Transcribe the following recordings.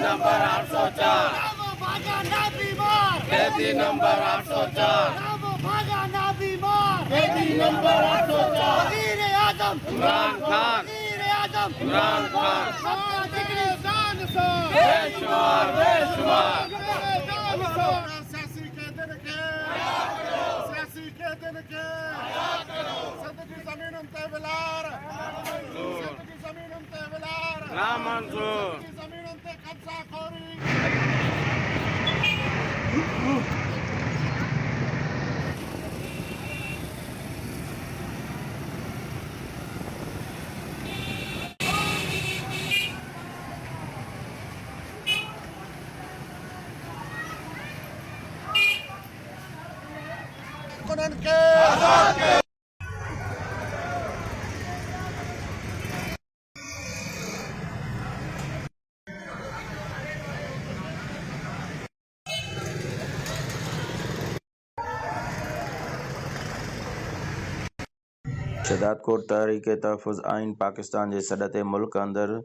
Number 804 रामो भागा ना बीमार कैदी नंबर 804 रामो भागा ना बीमार कैदी नंबर 804 वजीर आजम इमरान खान वजीर आजम इमरान खान सबका जिक्र शान से बेशुमार बेशुमार सियासी के दिन के सदकी जमीन पे विलार सदकी जमीन पे विलार नामंजूर सदकी जमीन पे कब्जा खोरी के शदादकोट तहरीक तहफ़्फ़ुज़ आइन पाकिस्तान जे सॾ ते मुल्क अंदरि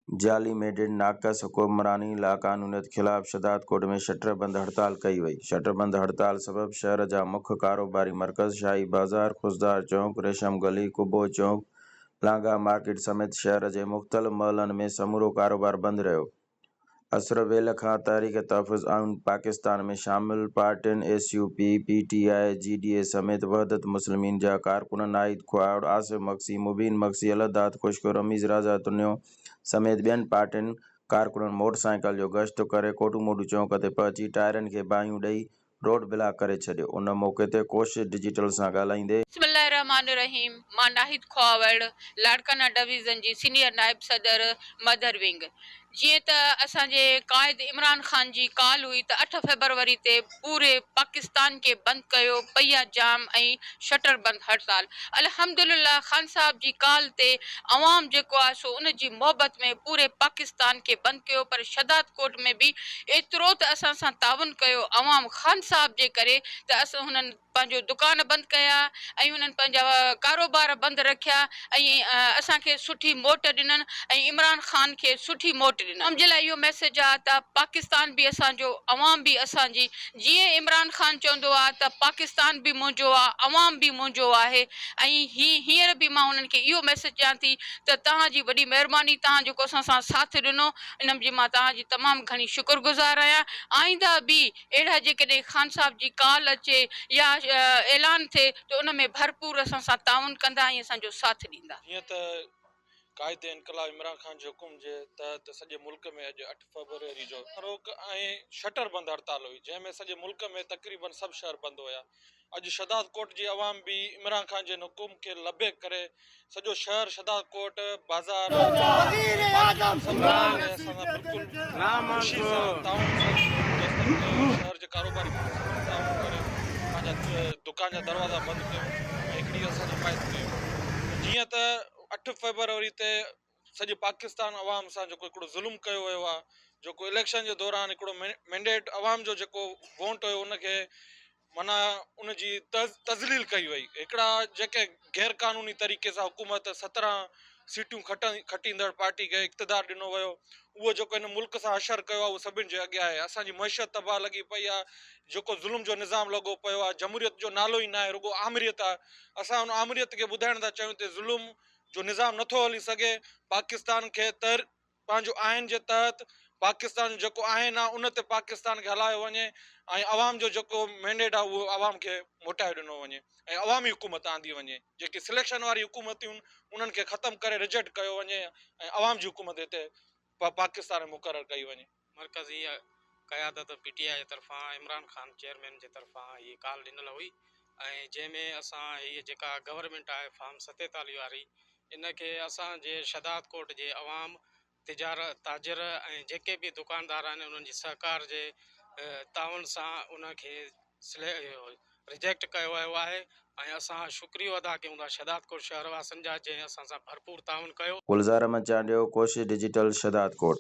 जाली मेडेड नाक़स हुकुमरानी लाक़ानूनियत ख़िलाफ़ शदादकोट में शटरबंद हड़ताल कई वई। शटरबंद हड़ताल सबबि शहर जा मुख्य कारोबारी मर्कज़ शाही बाज़ार, खुशदार चौक, रेशम गली, कुबो चौक, लांगा मार्केट समेत शहर जे मुख़्तलिफ़ महलनि में समूरो कारोबार बंदि रहियो। असर वेल खां तहरीक तहफ़्फ़ुज़ आइन पाकिस्तान में शामिल पार्टियुनि SUP, PTI, GDA समेत वहदत मुस्लिमीन जा कारकुन नाहिद ख़्वाड़, आसिफ़ मक्सी, मुबीन मक्सी, अलदात खुश्क, रमीज़ राज़ा तुन्यो समेत ॿियनि पार्टियुनि कारकुननि मोटरसाइकिल जो गश्त करे कोटूमोटू चौक ते पहुची टायरनि खे बाहियूं ॾेई रोड ब्लॉक करे छॾियो। उन मौक़े ते कोशिश डिजिटल सां ॻाल्हाईंदे बिस्मिल्लाहिर्रहमानिर्रहीम। मां नाहिद ख़्वाड़, लाड़काना डिवीज़न जी सीनियर नाइब सदर मदर विंग। जीअं त असांजे क़ाइद इमरान ख़ान जी कॉल हुई त 8 फरवरी ते पूरे पाकिस्तान खे बंदि कयो, पहिया जाम ऐं शटर बंदि हड़ताल। अल्हम्दुलिल्लाह ख़ान साहब जी कॉल ते अवाम जेको आहे सो उन जी मोहबत में पूरे पाकिस्तान खे बंदि कयो, पर शदादकोट में बि एतिरो त असां सां तावन कयो अवाम ख़ान साहब जे करे त असां हुननि पंहिंजो दुकान बंदि कया ऐं हुननि पंहिंजा कारोबार बंदि रखिया ऐं असांखे सुठी मोट ॾिननि ऐं इमरान ख़ान खे सुठी मोट ॾिननि। मुंहिंजे लाइ इहो मैसेज आहे त पाकिस्तान बि असांजो, अवाम बि असांजी। जीअं इमरान ख़ान चवंदो आहे त पाकिस्तान बि मुंहिंजो आहे, अवाम बि मुंहिंजो आहे। ऐं हींअर बि मां हुननि खे इहो मैसेज ॾियां थी त तव्हांजी वॾी महिरबानी, तव्हां जेको असां सां साथ ॾिनो, इन जी मां तव्हांजी तमामु घणी शुक्रगुज़ार आहियां। आईंदा बि अहिड़ा जेकॾहिं ख़ान साहब जी कॉल अचे या ऐलान थिए त उन में भरपूर असां सां ताउन कंदा ऐं असांजो साथ ॾींदा। जीअं त क़ाइद इनक़लाब इमरान ख़ान जे हुकुम जे तहत सॼे मुल्क में अॼु 8 फरवरी जो रोक ऐं शटर बंदि हड़ताल हुई, जंहिंमें सॼे मुल्क में तक़रीबन सभु शहर बंदि हुया। अॼु शदादकोट जी अवाम बि इमरान ख़ान जे हुकुम खे लबे करे सॼो शहर शदादकोट बाज़ार शहर जे कारोबारी पंहिंजा दुकान जा दरवाज़ा बंदि कयो ऐं हिकिड़ी असां हिमायत कयो। जीअं त 8 फरवरी ते सॼे पाकिस्तान अवाम सां जेको हिकिड़ो ज़ुल्म कयो वियो आहे, जेको इलेक्शन जे दौरान हिकिड़ो मैंडेट अवाम जो जेको वोट हुयो उनखे माना उनजी तज़लील कई वई। हिकिड़ा जेके गैर क़ानूनी तरीक़े सां हुकूमत 17 सीटूं खटींदड़ पार्टी खे इक़्तिदार ॾिनो वियो, उहो जेको हिन मुल्क सां असरु कयो आहे उहो सभिनि जे अॻियां आहे। असांजी मइशत तबाह लॻी पई आहे, जेको ज़ुल्म जो निज़ाम लॻो पियो आहे, जमहूरियत जो नालो ई न आहे, रुॻो आमरियत आहे। असां हुन आमरियत खे ॿुधाइण था चाहियूं त ज़ुल्म जो निज़ाम नथो हली सघे। पाकिस्तान खे पंहिंजो आइन जे तहत पाकिस्तान जेको आइन आहे उन ते पाकिस्तान खे हलायो वञे ऐं अवाम जो जेको मैंडेट आहे उहो अवाम खे मोटाए ॾिनो वञे ऐं अवामी हुकूमत आंदी वञे। जेकी सिलेक्शन वारी हुकूमतियूं उन्हनि खे ख़तमु करे रिजेक्ट कयो वञे ऐं अवाम जी हुकूमत हिते पाकिस्तान में मुक़ररु कई वञे। मरकज़ी क़यादत PTI जे तरफ़ां इमरान ख़ान चेयरमैन जे तरफ़ां हीअ कॉल ॾिनल हुई ऐं जंहिंमें असां हीअ जेका गवर्नमेंट आहे फार्म 47 वारी, इनखे असांजे शदादकोट जे अवाम, तिजारत, ताजिर ऐं जेके बि दुकानदार आहिनि उन्हनि जी सहकार जे ताउन सां उनखे रिजेक्ट कयो वियो आहे ऐं असां शुक्रियो अदा कयूं था शदादकोट शहर वासियुनि जा जंहिं असां सां भरपूर ताउन कयो। गुलज़ार अहमद चांडियो, कोशिश डिजिटल, शदादकोट।